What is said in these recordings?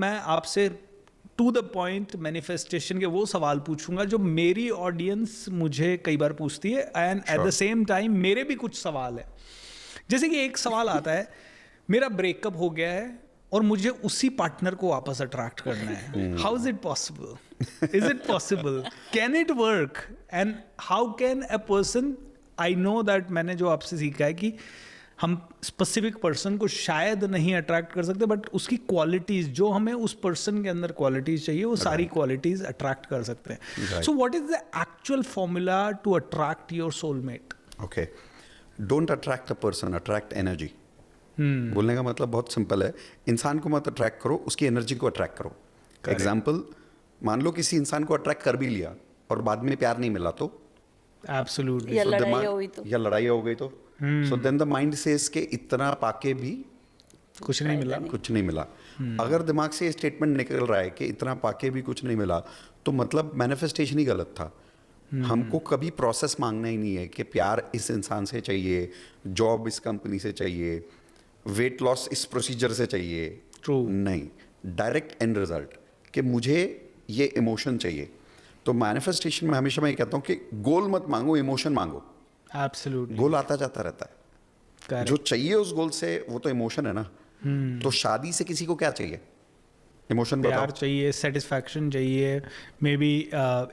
मैं आपसे to the point manifestation के वो सवाल पूछूंगा जो मेरी ऑडियंस मुझे कई बार पूछती है, and at the same time मेरे भी कुछ सवाल है। जैसे कि एक सवाल आता है, मेरा ब्रेकअप हो गया है और मुझे उसी पार्टनर को वापस अट्रैक्ट करना है, how is it possible? Is it possible? Can it work? And how can a person, I know that मैंने जो आपसे सीखा है कि हम स्पेसिफिक पर्सन को शायद नहीं अट्रैक्ट कर सकते, बट उसकी क्वालिटीज जो हमें उस पर्सन के अंदर क्वालिटीज चाहिए वो सारी क्वालिटीज अट्रैक्ट कर सकते हैं। So what is the actual formula to attract your soulmate? Okay, don't attract a person, attract energy. बोलने का मतलब बहुत सिंपल है, इंसान को मत अट्रैक्ट करो, उसकी एनर्जी को अट्रैक्ट करो। एग्जाम्पल, मान लो किसी इंसान को अट्रैक्ट कर भी लिया और बाद में प्यार नहीं मिला तो एब्सोल्युटली, या लड़ाई हो गई तो so then the mind says के इतना पाके भी कुछ नहीं मिला, कुछ नहीं मिला। अगर दिमाग से ये स्टेटमेंट निकल रहा है कि इतना पाके भी कुछ नहीं मिला, तो मतलब मैनिफेस्टेशन ही गलत था। हमको कभी प्रोसेस मांगना ही नहीं है कि प्यार इस इंसान से चाहिए, जॉब इस कंपनी से चाहिए, वेट लॉस इस प्रोसीजर से चाहिए। True. नहीं, डायरेक्ट एंड रिजल्ट कि मुझे ये इमोशन चाहिए। तो मैनिफेस्टेशन में हमेशा मैं ये कहता हूँ कि गोल मत मांगो, इमोशन मांगो। एब्सोल्युटली, गोल आता जाता रहता है, जो चाहिए उस गोल से वो तो इमोशन है ना। तो शादी से किसी को क्या चाहिए? इमोशन बताओ। प्यार चाहिए, सेटिस्फैक्शन चाहिए, मे बी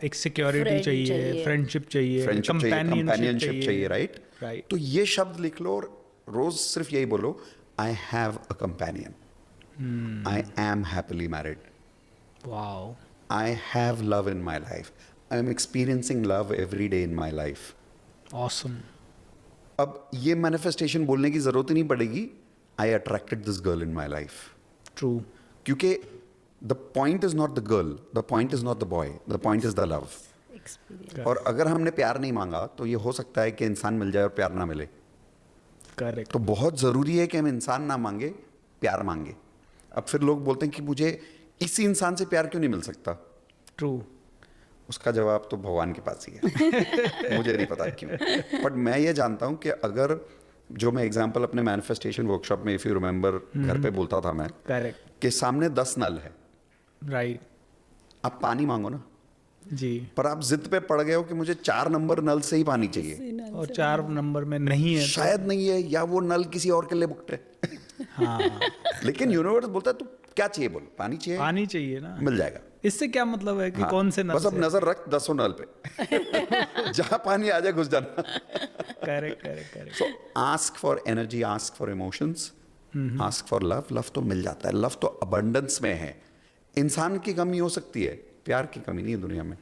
एक सिक्योरिटी चाहिए, फ्रेंडशिप चाहिए, कंपेनियनशिप चाहिए, राइट? राइट। तो ये शब्द लिख लो और रोज सिर्फ यही बोलो, I have a companion, I am happily married, wow, I have love in my life, I am experiencing love every day in my life. Awesome. अब ये मैनिफेस्टेशन बोलने की जरूरत ही नहीं पड़ेगी, I attracted this girl in my life. True, क्योंकि the point is not the girl, the point is not the boy, the point is the love. और अगर हमने प्यार नहीं मांगा तो ये हो सकता है कि इंसान मिल जाए और प्यार ना मिले। करेक्ट। तो बहुत ज़रूरी है कि हम इंसान ना मांगे, प्यार मांगे। अब फिर लोग बोलते हैं कि मुझे इसी इंसान से प्यार क्यों नहीं मिल सकता? ट्रू, उसका जवाब तो भगवान के पास ही है। मुझे नहीं पता क्यों, बट मैं ये जानता हूँ कि अगर, जो मैं एग्जांपल अपने मैनिफेस्टेशन वर्कशॉप में, इफ यू रिमेंबर, घर पे बोलता था मैं, करेक्ट, कि सामने 10 नल है, राइट, आप पानी मांगो ना जी, पर आप जिद पे पड़ गए हो कि मुझे 4 नंबर नल से ही पानी चाहिए, और 4 नंबर में नहीं है, शायद नहीं है, या वो नल किसी और के लिए बुकड है। हाँ, लेकिन यूनिवर्स बोलता है तू क्या चाहिए, बोल, पानी चाहिए, पानी चाहिए ना, मिल जाएगा। इससे क्या मतलब है कि हाँ, कौन से नल बस अब से? नजर रख 10 नल पे, जहां पानी आ जाए घुस जाना। Correct, correct, correct. So ask for energy, ask for emotions, ask for love. Love तो मिल जाता है, लव तो अबंडेंस में है। इंसान की कमी हो सकती है, प्यार की कमी नहीं है दुनिया में।